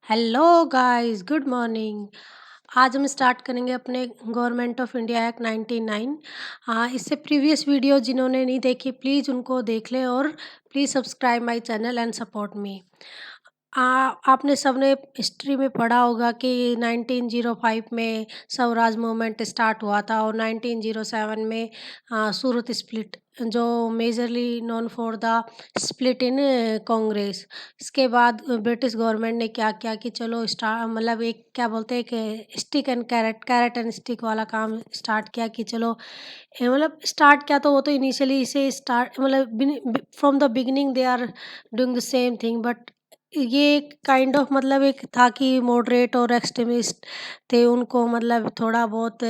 Hello guys, good morning. आज हम start करेंगे अपने गवर्नमेंट ऑफ इंडिया एक्ट 99। इससे प्रीवियस वीडियो जिन्होंने नहीं देखी प्लीज़ उनको देख लें और please subscribe my channel and support me. आपने सबने हिस्ट्री में पढ़ा होगा कि 1905 में स्वराज मूवमेंट स्टार्ट हुआ था और 1907 में सूरत स्प्लिट जो majorly known for the split in Congress. इसके बाद ब्रिटिश गवर्नमेंट ने क्या किया कि चलो मतलब एक क्या बोलते हैं कि stick and carrot carrot and stick वाला काम स्टार्ट किया कि चलो मतलब स्टार्ट किया तो वो तो इनिशियली इसे स्टार्ट मतलब from the beginning they are doing the same thing, but ये काइंड ऑफ मतलब एक था कि मॉडरेट और एक्सट्रीमिस्ट थे, उनको मतलब थोड़ा बहुत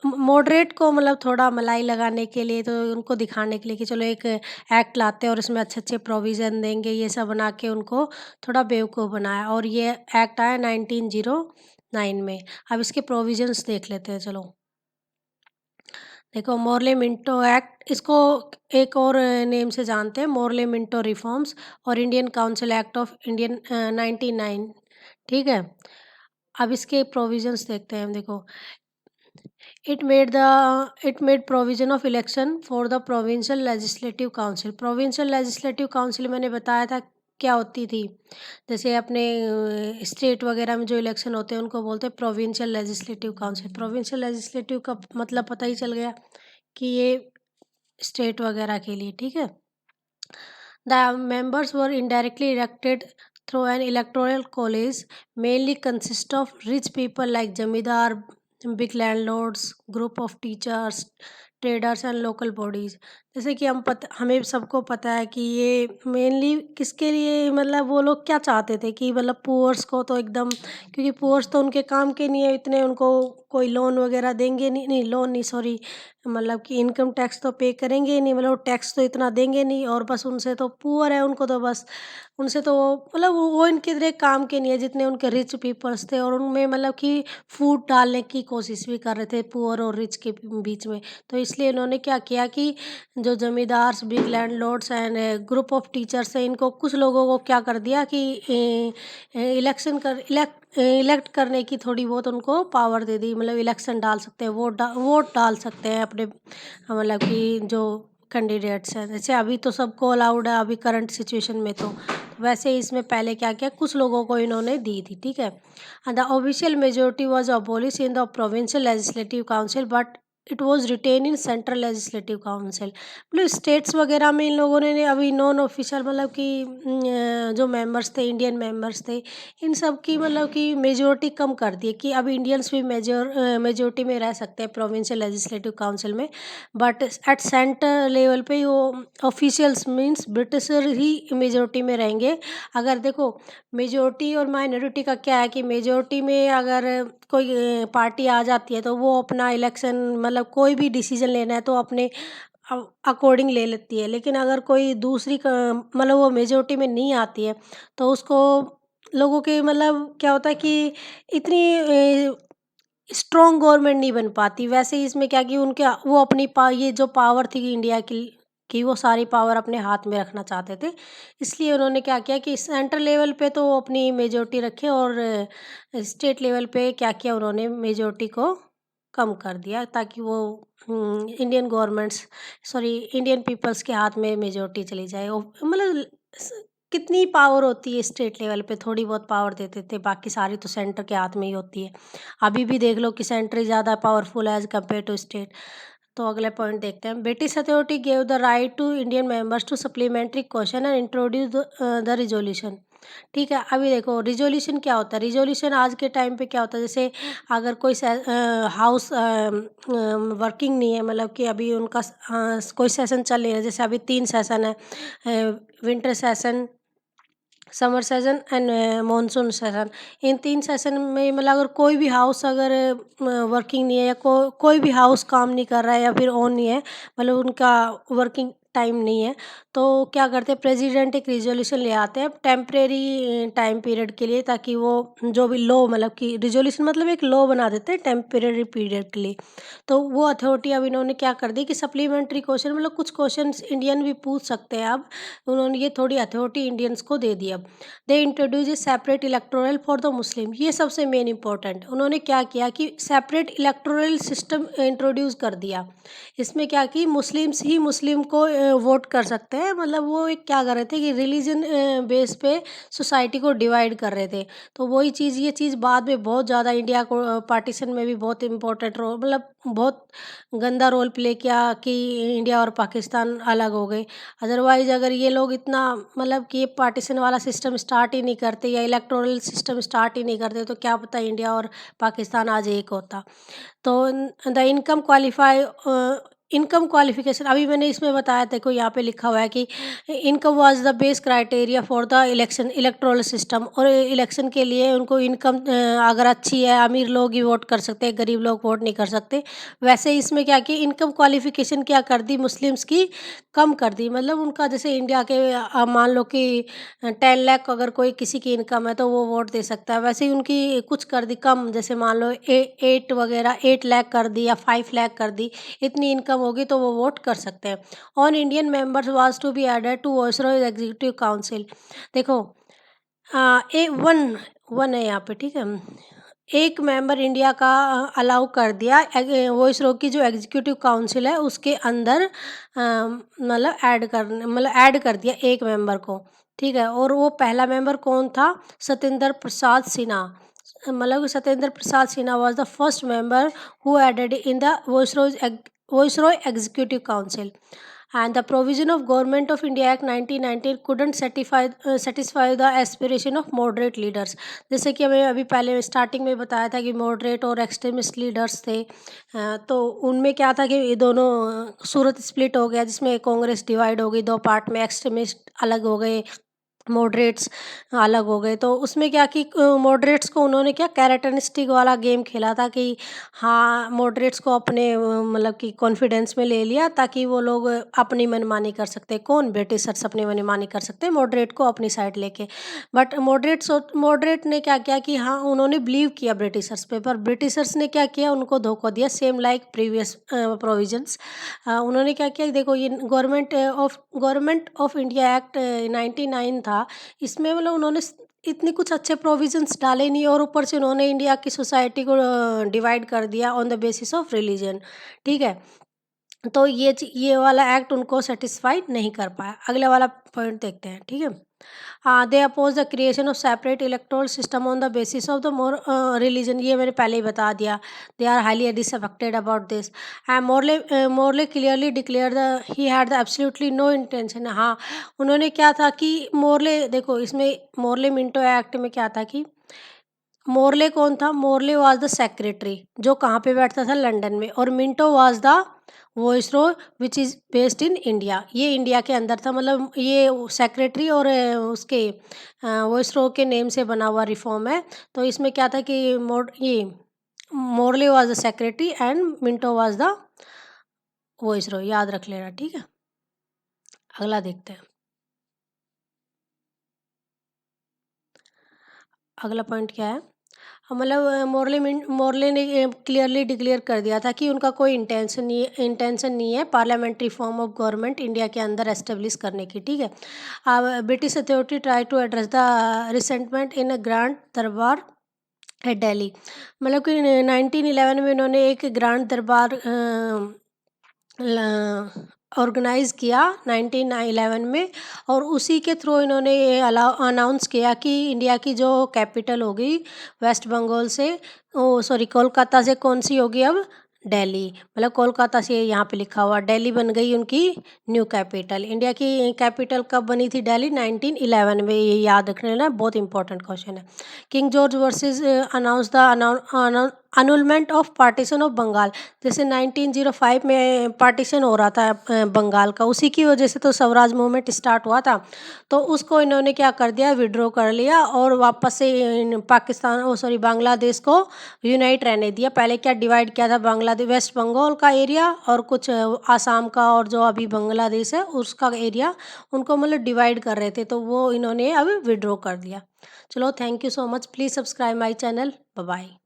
मॉडरेट को मतलब थोड़ा मलाई लगाने के लिए, तो उनको दिखाने के लिए कि चलो एक एक्ट लाते हैं और इसमें अच्छे-अच्छे प्रोविज़न देंगे, ये सब बना के उनको थोड़ा बेवकूफ़ बनाया और ये एक्ट आया 1909 में। अब इसके प्रोविज़न्स देख लेते हैं चलो। देखो, मोर्ले मिंटो एक्ट, इसको एक और नेम से जानते हैं, मोर्ले मिंटो रिफॉर्म्स और Indian council act of Indian 99। ठीक है? अब इसके प्रोविज़न्स देखते हैं हम। देखो, it made provision of election for the provincial legislative council. Provincial legislative council मैंने बताया था क्या होती थी। जैसे अपने स्टेट वगैरह में जो इलेक्शन होते हैं उनको बोलते हैं provincial legislative council. Provincial legislative का मतलब पता ही चल गया कि ये स्टेट वगैरह के लिए। ठीक है? The members were indirectly elected through an electoral college, mainly consist of rich people like zamindar, big landlords, group of teachers, traders and local bodies. जैसे कि हमें सबको पता है कि ये मेनली किसके लिए, मतलब वो लोग क्या चाहते थे कि मतलब पुअर्स को तो एकदम, क्योंकि पुअर्स तो उनके काम के नहीं है इतने, उनको कोई लोन वगैरह देंगे नहीं, नहीं लोन नहीं, सॉरी, मतलब कि इनकम टैक्स तो पे करेंगे ही नहीं, मतलब टैक्स तो इतना देंगे नहीं, और बस उनसे तो पुअर है, उनको तो बस उनसे तो मतलब वो इनके इतने काम के नहीं है जितने उनके रिच पीपल्स थे, और उनमें मतलब कि फूट डालने की कोशिश भी कर रहे थे पुअर और रिच के बीच में। तो इसलिए इन्होंने क्या किया कि जो zamindars, big landlords and group of teachers हैं, इनको कुछ लोगों को क्या कर दिया कि इलेक्ट करने की थोड़ी बहुत उनको पावर दे दी, मतलब इलेक्शन डाल सकते हैं, वोट डाल सकते हैं अपने, मतलब कि जो कैंडिडेट्स हैं। जैसे अभी तो सबको अलाउड है अभी करंट सिचुएशन में, तो वैसे ही इसमें पहले क्या किया, कुछ लोगों को इन्होंने दी थी। ठीक है? The official majority was abolish in the provincial legislative council, but it was written in central legislative council. मतलब स्टेट्स वगैरह में इन लोगों ने अभी नॉन ऑफिशियल, मतलब कि जो मेंबर्स थे, इंडियन मेंबर्स थे, इन सब की मतलब कि मेजोरिटी कम कर दी है कि अब इंडियंस भी मेजोरिटी में रह सकते हैं प्रोविंशियल लेजिस्लेटिव काउंसिल में, बट एट सेंटर लेवल पे वो ऑफिशियल्स मींस ब्रिटिशर ही मेजोरिटी में रहेंगे। अगर देखो, मेजोरिटी और माइनॉरिटी का क्या है कि मेजोरिटी में अगर कोई पार्टी आ जाती है तो वो अपना इलेक्शन, मतलब कोई भी डिसीजन लेना है तो अपने अकॉर्डिंग ले लेती है, लेकिन अगर कोई दूसरी मतलब वो मेजोरिटी में नहीं आती है तो उसको लोगों के मतलब क्या होता है कि इतनी स्ट्रॉन्ग गवर्नमेंट नहीं बन पाती। वैसे ही इसमें क्या कि उनके वो अपनी ये जो पावर थी इंडिया की वो सारी पावर अपने हाथ में रखना चाहते थे। इसलिए उन्होंने क्या किया कि सेंट्रल लेवल पे तो वो अपनी मेजॉरिटी रखे, और स्टेट लेवल पे क्या किया, उन्होंने मेजॉरिटी को कम कर दिया ताकि वो Indian governments, sorry, Indian peoples के हाथ में मेजॉरिटी चली जाए। मतलब कितनी पावर होती है स्टेट लेवल पे, थोड़ी बहुत पावर देते थे, बाकी सारी तो सेंटर के हाथ में ही होती है। अभी भी देख लो कि सेंटर ही ज़्यादा पावरफुल है एज़ कम्पेयर टू स्टेट। तो अगले पॉइंट देखते हैं। British authority gave the right to Indian members to supplementary question and introduce the resolution. ठीक है? अभी देखो रिजोल्यूशन क्या होता है। रिजोल्यूशन आज के टाइम पे क्या होता है, जैसे अगर कोई हाउस वर्किंग नहीं है, मतलब कि अभी उनका कोई सेशन चल नहीं रहा, जैसे अभी 3 सेशन है, winter session, summer session and monsoon session. In 3 session में मतलब अगर कोई भी हाउस अगर वर्किंग नहीं है, या कोई भी हाउस काम नहीं कर रहा है या फिर ऑन नहीं है, मतलब उनका वर्किंग टाइम नहीं है, तो क्या करते हैं प्रेसिडेंट एक रिजोल्यूशन ले आते हैं टेम्परेरी टाइम पीरियड के लिए, ताकि वो जो भी लॉ मतलब कि रिजोल्यूशन मतलब एक लॉ बना देते हैं टेम्परेरी पीरियड के लिए। तो वो अथॉरिटी अब इन्होंने क्या कर दी कि सप्लीमेंट्री क्वेश्चन मतलब कुछ क्वेश्चंस इंडियन भी पूछ सकते हैं अब, उन्होंने ये थोड़ी अथॉरिटी इंडियंस को दे दी अब। They introduce A separate electoral for the Muslim, ये सबसे मेन इंपॉर्टेंट उन्होंने क्या किया कि सेपरेट इलेक्टोरल सिस्टम इंट्रोड्यूस कर दिया। इसमें क्या कि मुस्लिम्स ही मुस्लिम को वोट कर सकते हैं, मतलब वो एक क्या कर रहे थे कि रिलीजन बेस पे सोसाइटी को डिवाइड कर रहे थे। तो वही चीज़ ये चीज़ बाद में बहुत ज़्यादा इंडिया को पार्टीशन में भी बहुत इंपॉर्टेंट रोल मतलब बहुत गंदा रोल प्ले किया कि इंडिया और पाकिस्तान अलग हो गए। अदरवाइज़ अगर ये लोग इतना मतलब कि ये पार्टीशन वाला सिस्टम स्टार्ट ही नहीं करते या इलेक्टोरल सिस्टम स्टार्ट ही नहीं करते, तो क्या पता इंडिया और पाकिस्तान आज एक होता। तो द इनकम क्वालिफिकेशन अभी मैंने इसमें बताया, देखो यहाँ पे लिखा हुआ है कि income was the base criteria for the election electoral system, और इलेक्शन के लिए उनको इनकम अगर अच्छी है, अमीर लोग ही वोट कर सकते हैं, गरीब लोग वोट नहीं कर सकते। वैसे इसमें क्या कि इनकम क्वालिफिकेशन क्या कर दी मुस्लिम्स की, कम कर दी। मतलब उनका जैसे इंडिया के मान लो कि 10 लाख अगर कोई किसी की इनकम है तो वो वोट दे सकता है, वैसे ही उनकी कुछ कर दी कम, जैसे मान लो 8 लाख कर दी या 5 लाख कर दी, इतनी इनकम होगी तो वो वोट कर सकते हैं। On Indian members was to be added to viceroy executive council. देखो ए वन वन है यहाँ पे, ठीक है। एक मेंबर इंडिया का अलाउ कर दिया वॉइसरॉय की जो एग्जीक्यूटिव काउंसिल है उसके अंदर मतलब ऐड कर दिया एक मेंबर को, ठीक है। और वो पहला मेंबर कौन था, सत्येंद्र प्रसाद सिन्हा। मतलब Satyendra Prasad Sinha was the first member who added in the Viceroy Executive Council. And the provision of Government of India Act 1919 couldn't satisfy the aspiration of moderate leaders. जैसे कि हमें अभी पहले स्टार्टिंग में बताया था कि मॉडरेट और एक्सट्रीमिस्ट लीडर्स थे, तो उनमें क्या था कि ये दोनों सूरत स्प्लिट हो गया, जिसमें कांग्रेस डिवाइड हो गई दो पार्ट में, एक्सट्रीमिस्ट अलग हो गए, मॉडरेट्स अलग हो गए। तो उसमें क्या कि मॉडरेट्स को उन्होंने क्या कैरेक्टरिस्टिक वाला गेम खेला था कि हाँ मॉडरेट्स को अपने मतलब कि कॉन्फिडेंस में ले लिया, ताकि वो लोग अपनी मनमानी कर सकते हैं। कौन, ब्रिटिशर्स अपनी मनमानी कर सकते हैं मॉडरेट को अपनी साइड लेके। बट मॉडरेट ने क्या किया कि हाँ उन्होंने बिलीव किया ब्रिटिशर्स पे, पर ब्रिटिशर्स ने क्या किया, उनको धोखा दिया, सेम लाइक प्रीवियस प्रोविजंस। उन्होंने क्या किया, देखो ये गवर्नमेंट ऑफ इंडिया एक्ट 99 था, इसमें मतलब उन्होंने इतने कुछ अच्छे प्रोविजंस डाले नहीं, और ऊपर से उन्होंने इंडिया की सोसाइटी को डिवाइड कर दिया on the basis of religion, ठीक है। तो ये वाला एक्ट उनको सेटिस्फाई नहीं कर पाया। अगले वाला पॉइंट देखते हैं, ठीक है। They oppose the creation of separate electoral system on the basis of the more religion, ये मैंने पहले ही बता दिया। They are highly disaffected about this and Morley clearly declare the he had the absolutely no intention. हाँ उन्होंने क्या था कि मोरले, देखो इसमें मोरले मिंटो एक्ट में क्या था कि मोरले कौन था, मोरले वाज द सेक्रेटरी, जो कहाँ पे बैठता था, लंदन में, और Minto was the viceroy which is based in India, ये इंडिया के अंदर था। मतलब ये सेक्रेटरी और उसके वॉइसरॉय के नेम से बना हुआ रिफॉर्म है। तो इसमें क्या था कि Morley was the secretary and Minto was the viceroy, याद रख लेना, ठीक है। अगला देखते हैं, अगला पॉइंट क्या है। मतलब मोरले ने क्लियरली डिक्लेयर कर दिया था कि उनका कोई इंटेंशन नहीं है parliamentary form of government India के अंदर एस्टेब्लिश करने की, ठीक है। अब British authority try to address the resentment in grand durbar at Delhi. मतलब कि 1911 में इन्होंने एक ग्रांड दरबार ऑर्गेनाइज़ किया 1911 में, और उसी के थ्रू इन्होंने ये अनाउंस किया कि इंडिया की जो कैपिटल होगी वेस्ट बंगाल से, ओ सॉरी कोलकाता से कौन सी होगी अब, दिल्ली। मतलब कोलकाता से यहाँ पे लिखा हुआ दिल्ली बन गई उनकी न्यू कैपिटल। इंडिया की कैपिटल कब बनी थी, दिल्ली 1911 में, ये याद रखने ना, बहुत इंपॉर्टेंट क्वेश्चन है। King George versus announce the annulment of partition of Bengal. जैसे 1905 में पार्टीशन हो रहा था बंगाल का, उसी की वजह से तो स्वराज मूवमेंट स्टार्ट हुआ था। तो उसको इन्होंने क्या कर दिया, विड्रॉ कर लिया और वापस से पाकिस्तान सॉरी बांग्लादेश को यूनाइट रहने दिया। पहले क्या डिवाइड किया था, बांग्लादेश वेस्ट बंगाल का एरिया और कुछ आसाम का और जो अभी बांग्लादेश है उसका एरिया, उनको मतलब डिवाइड कर रहे थे, तो वो इन्होंने अब विड्रॉ कर दिया। चलो, thank you so much, please subscribe my channel, bye bye.